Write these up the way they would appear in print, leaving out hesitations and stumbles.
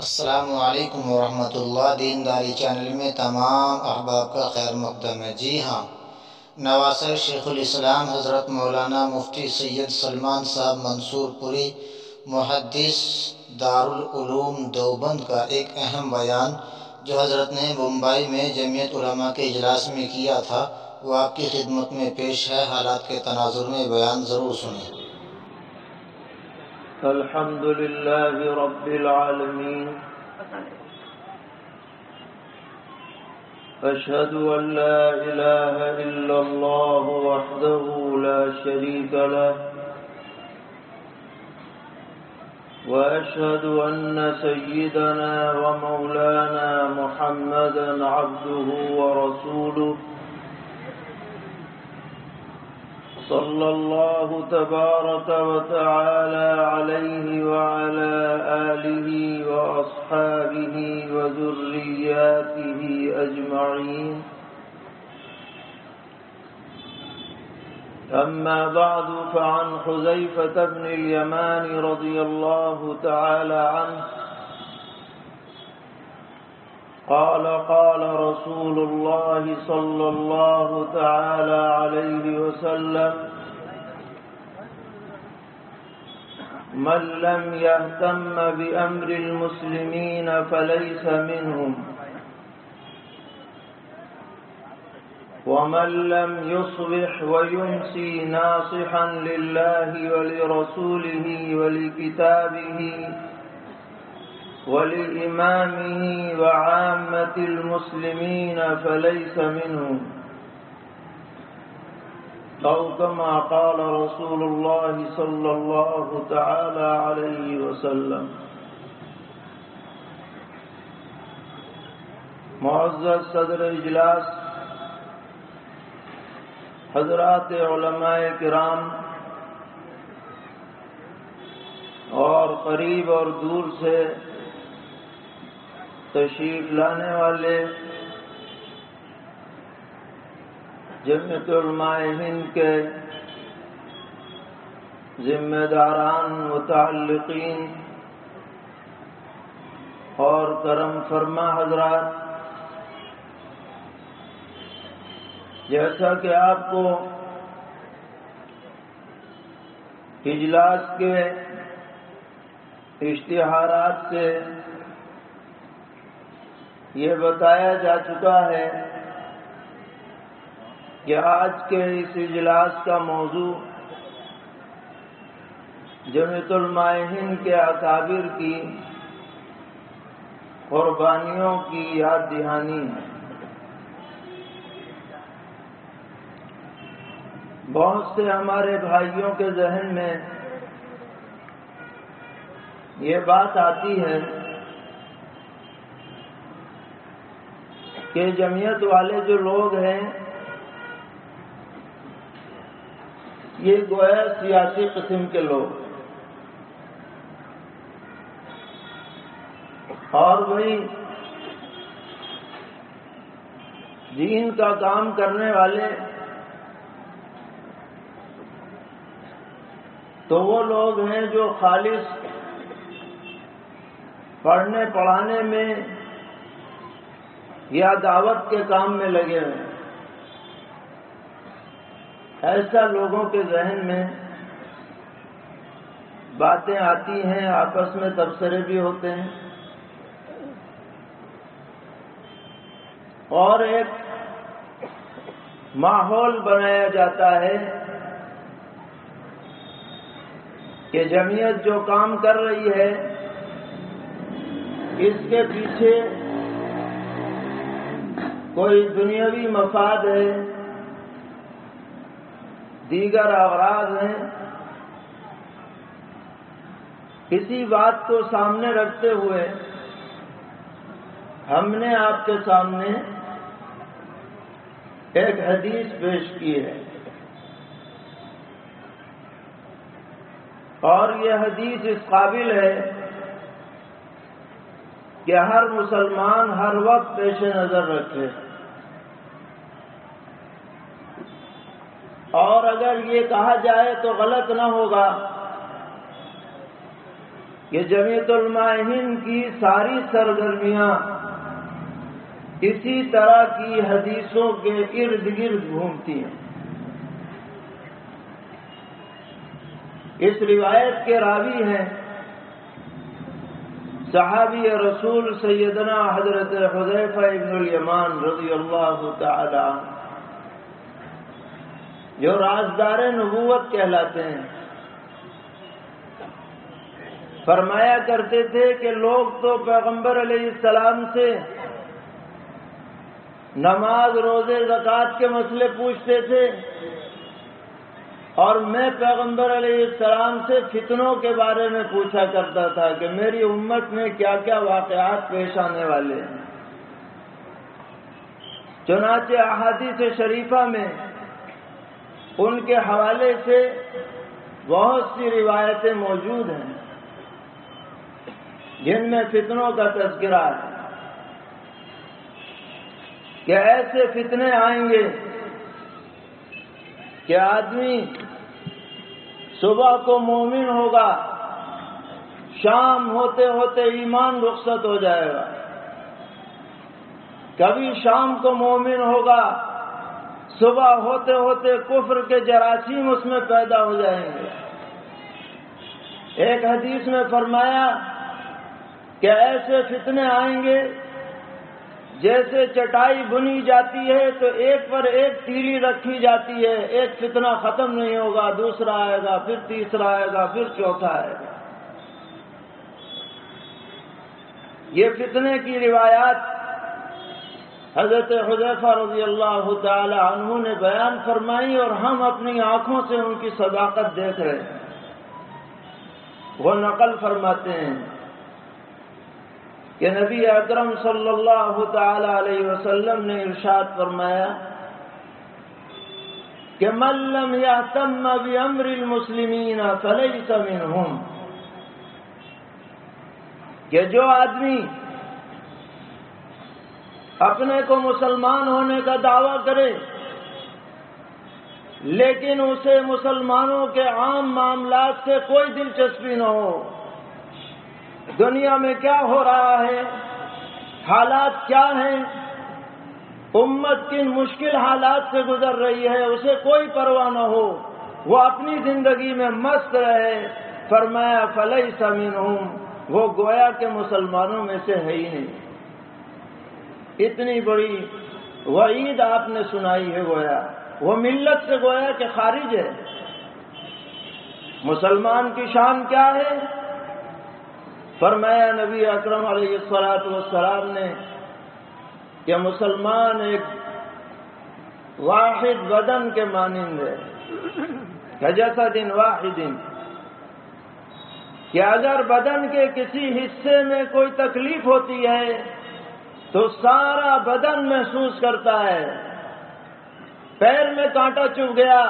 السلام علیکم ورحمۃ اللہ۔ دینداری چینل میں تمام احباب کا خیر مقدم ہے۔ جی ہاں، نواسر شیخ الاسلام حضرت مولانا مفتی سید سلمان صاحب منصور پوری محدث دارالعلوم دیوبند کا ایک اہم بیان جو حضرت نے ممبئی میں جمعیت علماء کے اجلاس میں کیا تھا، وہ آپ کی خدمت میں پیش ہے۔ حالات کے تناظر میں بیان ضرور سنیں۔ الحمد للہ رب العالمین، اشہد ان لا الہ الا اللہ وحدہ لا شریک لہ، واشہد ان سیدنا ومولانا محمدا عبدہ ورسولہ، صلی اللہ تبارک وتعالی علیہ وعلى آلہ واصحابہ وذریاتہ اجمعین۔ اما بعد فعن حذیفة بن الیمان رضی اللہ تعالی عنہ قال قال رسول الله صلى الله تعالى عليه وسلم: من لم يهتم بأمر المسلمين فليس منهم، ومن لم يصبح ويمسي ناصحا لله ولرسوله ولكتابه ولإمامه وعامة المسلمين فليس منهم، أو كما قال رسول الله صلى الله تعالى عليه وسلم۔ معزز صدر اجلاس، حضرات علماء کرام اور قریب اور دور سے تشریف لانے والے جمعیت علماء ہند کے ذمہ داران، متعلقین اور کرم فرما حضرات، جیسا کہ آپ کو اجلاس کے اشتہارات سے یہ بتایا جا چکا ہے کہ آج کے اس اجلاس کا موضوع جمعیت علماء ہند کے اکابر کی قربانیوں کی یاد دہانی ہے۔ بہت سے ہمارے بھائیوں کے ذہن میں یہ بات آتی ہے کہ جمعیت والے جو لوگ ہیں یہ گویا سیاسی قسم کے لوگ، اور وہی دین کا کام کرنے والے تو وہ لوگ ہیں جو خالص پڑھنے پڑھانے میں یا دعوت کے کام میں لگے ہوئے۔ ایسا لوگوں کے ذہن میں باتیں آتی ہیں، آپس میں تبصرے بھی ہوتے ہیں، اور ایک ماحول بنایا جاتا ہے کہ جمعیت جو کام کر رہی ہے اس کے پیچھے کوئی دنیاوی مفاد ہے، دیگر اغراض ہیں۔ اسی بات کو سامنے رکھتے ہوئے ہم نے آپ کے سامنے ایک حدیث پیش کی ہے، اور یہ حدیث اس قابل ہے کہ ہر مسلمان ہر وقت پیش نظر رکھے، اور اگر یہ کہا جائے تو غلط نہ ہوگا کہ جمعیت علماء ہند کی ساری سرگرمیاں اسی طرح کی حدیثوں کے ارد گرد گھومتی ہیں۔ اس روایت کے راوی ہیں صحابی رسول سیدنا حضرت حذیفہ ابن الیمان رضی اللہ تعالی عنہ، جو رازدار نبوت کہلاتے ہیں۔ فرمایا کرتے تھے کہ لوگ تو پیغمبر علیہ السلام سے نماز، روزے، زکوٰۃ کے مسئلے پوچھتے تھے، اور میں پیغمبر علیہ السلام سے فتنوں کے بارے میں پوچھا کرتا تھا کہ میری امت میں کیا کیا واقعات پیش آنے والے ہیں۔ چنانچہ احادیث شریفہ میں ان کے حوالے سے بہت سی روایتیں موجود ہیں جن میں فتنوں کا تذکرہ ہے کہ ایسے فتنے آئیں گے کہ آدمی صبح کو مومن ہوگا، شام ہوتے ہوتے ایمان رخصت ہو جائے گا، کبھی شام کو مومن ہوگا، صبح ہوتے ہوتے کفر کے جراثیم اس میں پیدا ہو جائیں گے۔ ایک حدیث میں فرمایا کہ ایسے فتنے آئیں گے جیسے چٹائی بنی جاتی ہے تو ایک پر ایک تیلی رکھی جاتی ہے، ایک فتنہ ختم نہیں ہوگا، دوسرا آئے گا، پھر تیسرا آئے گا، پھر چوتھا آئے گا۔ یہ فتنے کی روایات حضرت حذیفہ رضی اللہ تعالی عنہ نے بیان فرمائی، اور ہم اپنی آنکھوں سے ان کی صداقت دیکھ رہے ہیں۔ وہ نقل فرماتے ہیں کہ نبی اکرم صلی اللہ تعالی علیہ وسلم نے ارشاد فرمایا کہ من لم یہتم بامر المسلمین فلیس منہم، کہ جو آدمی اپنے کو مسلمان ہونے کا دعویٰ کرے لیکن اسے مسلمانوں کے عام معاملات سے کوئی دلچسپی نہ ہو، دنیا میں کیا ہو رہا ہے، حالات کیا ہیں، امت کن مشکل حالات سے گزر رہی ہے، اسے کوئی پرواہ نہ ہو، وہ اپنی زندگی میں مست رہے، فرمایا فلیس منہم، وہ گویا کہ مسلمانوں میں سے ہے ہی نہیں۔ اتنی بڑی وعید آپ نے سنائی ہے، گویا وہ ملت سے گویا کہ خارج ہے۔ مسلمان کی شان کیا ہے؟ فرمایا نبی اکرم علیہ الصلوۃ والسلام نے کہ مسلمان ایک واحد بدن کے مانند ہے، کجسد واحد، کہ اگر بدن کے کسی حصے میں کوئی تکلیف ہوتی ہے تو سارا بدن محسوس کرتا ہے۔ پیر میں کانٹا چبھ گیا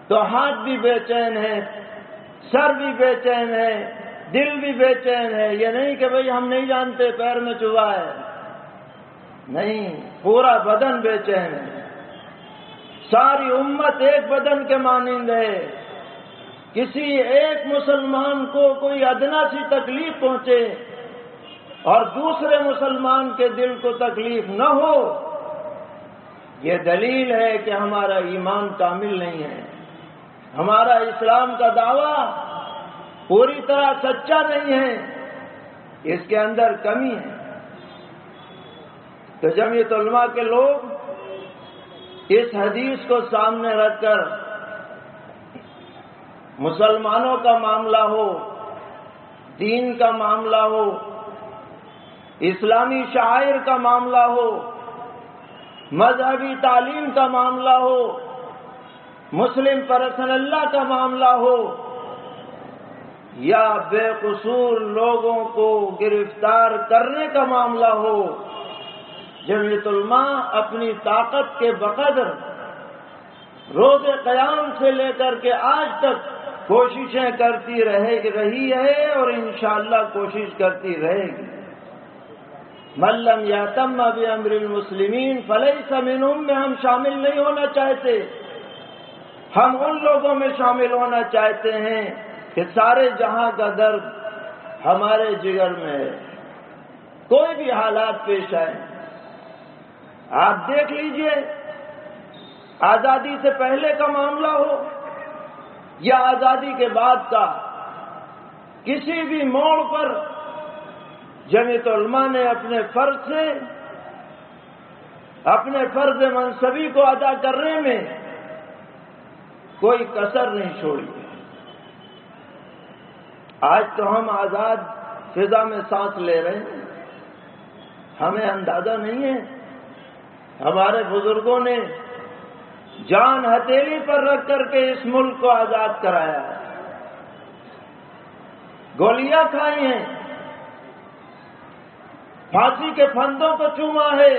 تو ہاتھ بھی بے چین ہے، سر بھی بے چین ہے، دل بھی بے چین ہے۔ یہ نہیں کہ بھئی ہم نہیں جانتے پیر میں چبھا ہے، نہیں، پورا بدن بے چین ہے۔ ساری امت ایک بدن کے مانند ہے۔ کسی ایک مسلمان کو کوئی ادنا سی تکلیف پہنچے اور دوسرے مسلمان کے دل کو تکلیف نہ ہو، یہ دلیل ہے کہ ہمارا ایمان کامل نہیں ہے، ہمارا اسلام کا دعویٰ پوری طرح سچا نہیں ہے، اس کے اندر کمی ہے۔ تو جمعیت علماء کے لوگ اس حدیث کو سامنے رکھ کر مسلمانوں کا معاملہ ہو، دین کا معاملہ ہو، اسلامی شعائر کا معاملہ ہو، مذہبی تعلیم کا معاملہ ہو، مسلم پرسن اللہ کا معاملہ ہو، یا بے قصور لوگوں کو گرفتار کرنے کا معاملہ ہو، جمعیت علماء اپنی طاقت کے بقدر روز قیام سے لے کر کے آج تک کوششیں کرتی رہی ہے اور انشاءاللہ کوشش کرتی رہے گی۔ من لم یہتم بامر المسلمین فلیس منہم میں ہم شامل نہیں ہونا چاہتے، ہم ان لوگوں میں شامل ہونا چاہتے ہیں کہ سارے جہاں کا درد ہمارے جگر میں ہے، کوئی بھی حالات پیش آئے۔ آپ دیکھ لیجئے، آزادی سے پہلے کا معاملہ ہو یا آزادی کے بعد کا، کسی بھی موڑ پر جمعیت علماء نے اپنے فرض منصبی کو ادا کرنے میں کوئی کسر نہیں چھوڑی۔ آج تو ہم آزاد فضا میں سانس لے رہے ہیں، ہمیں اندازہ نہیں ہے ہمارے بزرگوں نے جان ہتھیلی پر رکھ کر کے اس ملک کو آزاد کرایا ہے، گولیاں کھائی ہیں، پھانسی کے پھندوں کو چوما ہے،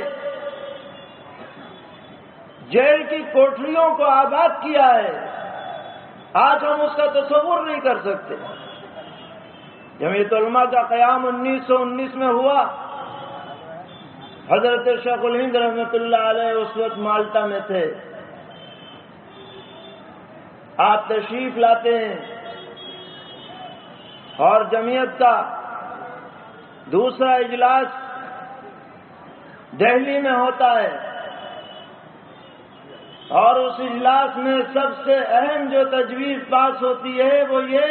جیل کی کوٹریوں کو آباد کیا ہے۔ آج ہم اس کا تصور نہیں کر سکتے۔ جمعیت علماء کا قیام 1919 میں ہوا، حضرت شیخ الہند رحمۃ اللہ علیہ اس وقت مالٹا میں تھے۔ آپ تشریف لاتے ہیں اور جمعیت کا دوسرا اجلاس دہلی میں ہوتا ہے، اور اس اجلاس میں سب سے اہم جو تجویز پاس ہوتی ہے وہ یہ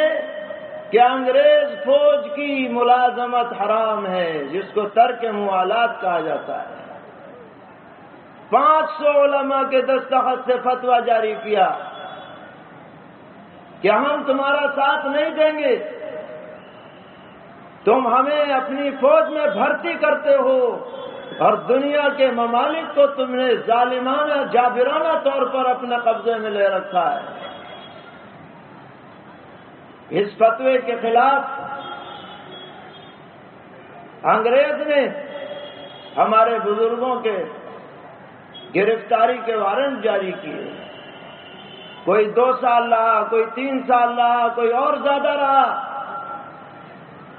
کہ انگریز فوج کی ملازمت حرام ہے، جس کو ترک موالات کہا جاتا ہے۔ 500 علماء کے دستخط سے فتویٰ جاری کیا کہ ہم تمہارا ساتھ نہیں دیں گے، تم ہمیں اپنی فوج میں بھرتی کرتے ہو اور دنیا کے ممالک کو تم نے ظالمانہ جابرانہ طور پر اپنے قبضے میں لے رکھا ہے۔ اس فتوے کے خلاف انگریز نے ہمارے بزرگوں کے گرفتاری کے وارنٹ جاری کیے، کوئی 2 سال رہا، کوئی 3 سال رہا، کوئی اور زیادہ رہا،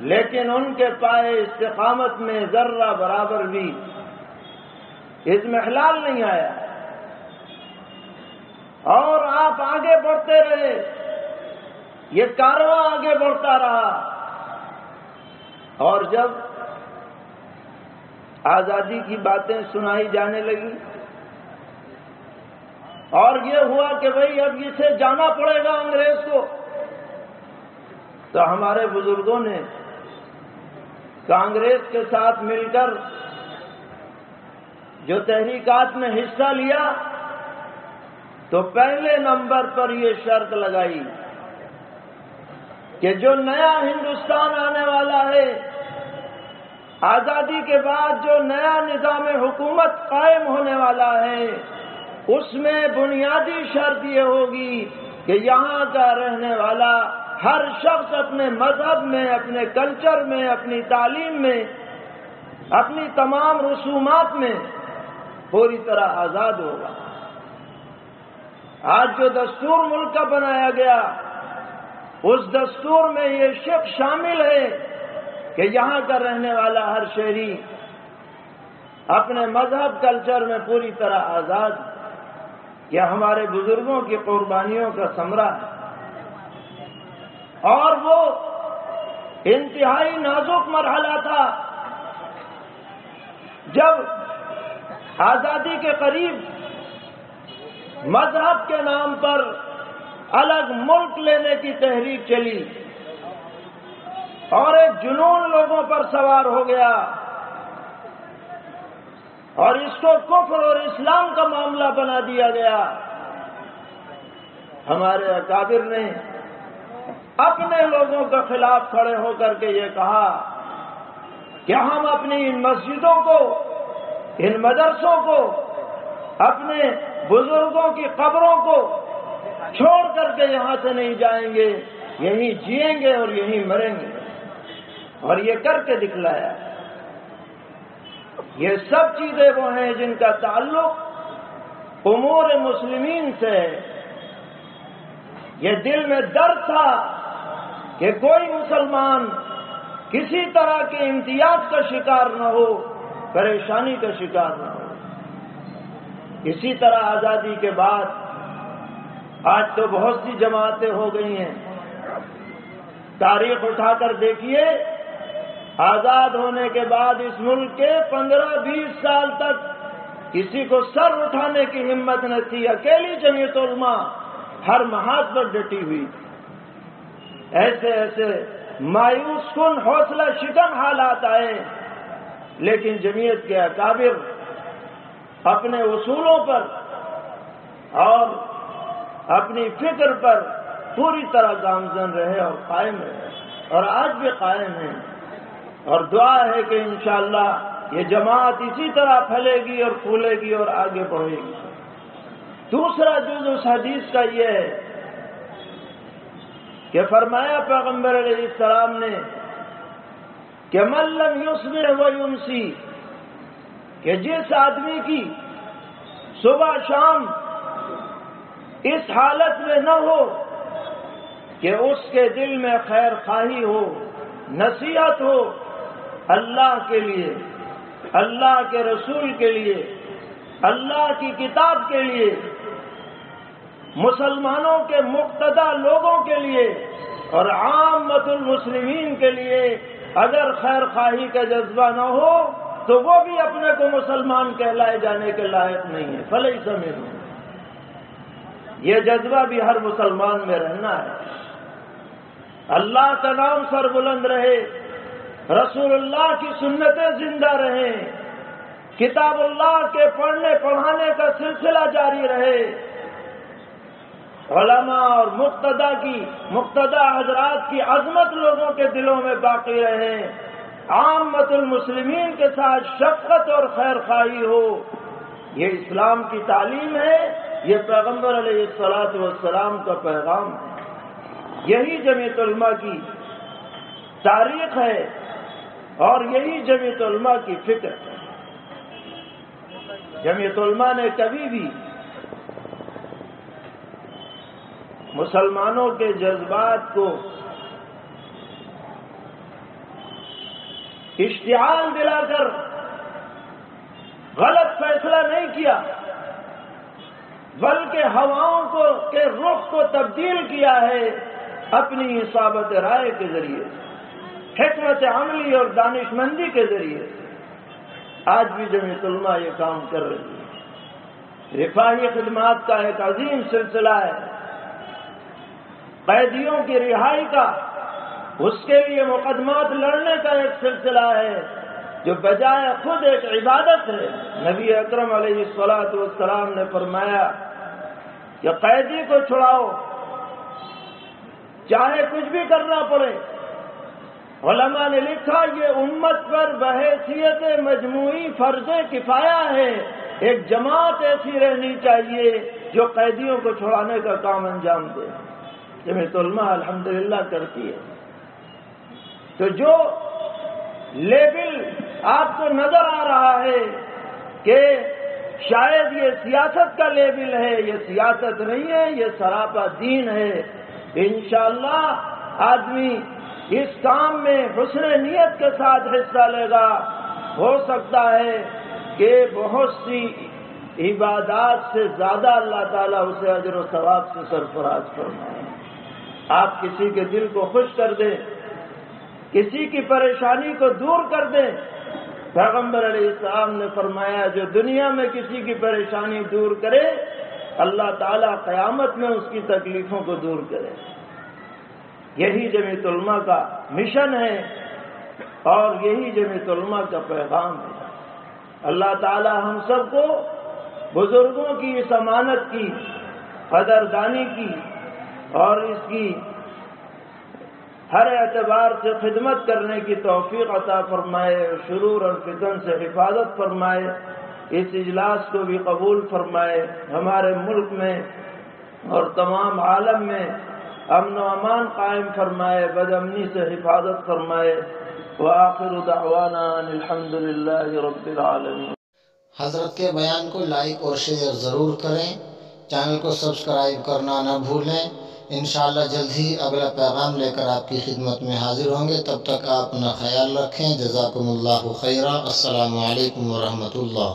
لیکن ان کے پائے استقامت میں ذرہ برابر بھی اضمحلال نہیں آیا، اور آپ آگے بڑھتے رہے، یہ کارواں آگے بڑھتا رہا، اور جب آزادی کی باتیں سنائی جانے لگی اور یہ ہوا کہ بھئی اب اسے جانا پڑے گا انگریز کو، تو ہمارے بزرگوں نے کانگریس کے ساتھ مل کر جو تحریکات میں حصہ لیا تو پہلے نمبر پر یہ شرط لگائی کہ جو نیا ہندوستان آنے والا ہے، آزادی کے بعد جو نیا نظام حکومت قائم ہونے والا ہے، اس میں بنیادی شرط یہ ہوگی کہ یہاں کا رہنے والا ہر شخص اپنے مذہب میں، اپنے کلچر میں، اپنی تعلیم میں، اپنی تمام رسومات میں پوری طرح آزاد ہوگا۔ آج جو دستور ملک کا بنایا گیا، اس دستور میں یہ شق شامل ہے کہ یہاں کا رہنے والا ہر شہری اپنے مذہب کلچر میں پوری طرح آزاد، یہ ہمارے بزرگوں کی قربانیوں کا ثمرہ ہے، اور وہ انتہائی نازک مرحلہ تھا جب آزادی کے قریب مذہب کے نام پر الگ ملک لینے کی تحریک چلی اور ایک جنون لوگوں پر سوار ہو گیا، اور اس کو کفر اور اسلام کا معاملہ بنا دیا گیا۔ ہمارے اکابر نے اپنے لوگوں کے خلاف کھڑے ہو کر کے یہ کہا کہ ہم اپنی ان مسجدوں کو، ان مدرسوں کو، اپنے بزرگوں کی قبروں کو چھوڑ کر کے یہاں سے نہیں جائیں گے، یہیں جیئیں گے اور یہیں مریں گے، اور یہ کر کے دکھلایا۔ یہ سب چیزیں وہ ہیں جن کا تعلق امور مسلمین سے ہے۔ یہ دل میں درد تھا کہ کوئی مسلمان کسی طرح کے امتیاز کا شکار نہ ہو، پریشانی کا شکار نہ ہو۔ اسی طرح آزادی کے بعد آج تو بہت سی جماعتیں ہو گئی ہیں۔ تاریخ اٹھا کر دیکھیے آزاد ہونے کے بعد اس ملک کے 15-20 سال تک کسی کو سر اٹھانے کی ہمت نہ تھی، اکیلی جمعیت علماء ہر محاذ پر ڈٹی ہوئی تھی۔ ایسے ایسے مایوس کن حوصلہ شکن حالات آئے، لیکن جمعیت کے اکابر اپنے اصولوں پر اور اپنی فکر پر پوری طرح گامزن رہے اور قائم رہے، اور آج بھی قائم ہیں، اور دعا ہے کہ انشاءاللہ یہ جماعت اسی طرح پھیلے گی اور پھولے گی اور آگے بڑھے گی۔ دوسرا جز اس حدیث کا یہ ہے کہ فرمایا پیغمبر علیہ السلام نے کہ من لم یصبح ویمسی، کہ جس آدمی کی صبح شام اس حالت میں نہ ہو کہ اس کے دل میں خیر خواہی ہو، نصیحت ہو اللہ کے لیے، اللہ کے رسول کے لیے، اللہ کی کتاب کے لیے، مسلمانوں کے مقتدی لوگوں کے لیے اور عامت المسلمین کے لیے اگر خیر خواہی کا جذبہ نہ ہو تو وہ بھی اپنے کو مسلمان کہلائے جانے کے لائق نہیں ہے۔ فلیس منہ، یہ جذبہ بھی ہر مسلمان میں رہنا ہے۔ اللہ کا نام سر بلند رہے، رسول اللہ کی سنتیں زندہ رہیں، کتاب اللہ کے پڑھنے پڑھانے کا سلسلہ جاری رہے، علماء اور مقتدی حضرات کی عظمت لوگوں کے دلوں میں باقی رہے، عامت المسلمین کے ساتھ شفقت اور خیر خواہی ہو۔ یہ اسلام کی تعلیم ہے، یہ پیغمبر علیہ الصلوۃ والسلام کا پیغام ہے، یہی جمعیت علماء کی تاریخ ہے اور یہی جمعیت علماء کی فکر ہے۔ جمعیت علماء نے کبھی بھی مسلمانوں کے جذبات کو اشتعال دلا کر غلط فیصلہ نہیں کیا، بلکہ ہواؤں کے رخ کو تبدیل کیا ہے اپنی اصابت رائے کے ذریعے، حکمت عملی اور دانش مندی کے ذریعے۔ آج بھی جمعیت علماء یہ کام کر رہی ہے۔ رفاہی خدمات کا ایک عظیم سلسلہ ہے، قیدیوں کی رہائی کا، اس کے لیے مقدمات لڑنے کا ایک سلسلہ ہے جو بجائے خود ایک عبادت ہے۔ نبی اکرم علیہ الصلوۃ والسلام نے فرمایا کہ قیدی کو چھڑاؤ چاہے کچھ بھی کرنا پڑے۔ علماء نے لکھا یہ امت پر بحیثیت مجموعی فرض کفایہ ہے، ایک جماعت ایسی رہنی چاہیے جو قیدیوں کو چھڑانے کا کام انجام دے۔ جمعیت علماء الحمدللہ کرتی ہے۔ تو جو لیبل آپ کو نظر آ رہا ہے کہ شاید یہ سیاست کا لیبل ہے، یہ سیاست نہیں ہے، یہ سراپا دین ہے۔ انشاءاللہ آدمی اس کام میں حسن نیت کے ساتھ حصہ لے گا، ہو سکتا ہے کہ بہت سی عبادات سے زیادہ اللہ تعالیٰ اسے اجر و ثواب سے سرفراز فرمائے۔ آپ کسی کے دل کو خوش کر دیں، کسی کی پریشانی کو دور کر دیں۔ پیغمبر علیہ السلام نے فرمایا جو دنیا میں کسی کی پریشانی دور کرے اللہ تعالیٰ قیامت میں اس کی تکلیفوں کو دور کرے۔ یہی جمعیت علماء کا مشن ہے اور یہی جمعیت علماء کا پیغام ہے۔ اللہ تعالیٰ ہم سب کو بزرگوں کی اس امانت کی قدردانی کی اور اس کی ہر اعتبار سے خدمت کرنے کی توفیق عطا فرمائے، شرور اور فتن سے حفاظت فرمائے۔ اس اجلاس کو بھی قبول فرمائے، ہمارے ملک میں اور تمام عالم میں امن و امان قائم فرمائے، بد امنی سے حفاظت فرمائے۔ وآخر دعوانا ان الحمد للہ رب العالمین۔ حضرت کے بیان کو لائک اور شیئر ضرور کریں، چینل کو سبسکرائب کرنا نہ بھولیں۔ انشاءاللہ جلد ہی اگلا پیغام لے کر آپ کی خدمت میں حاضر ہوں گے، تب تک آپ اپنا خیال رکھیں۔ جزاکم اللہ خیرا۔ السلام علیکم ورحمۃ اللہ۔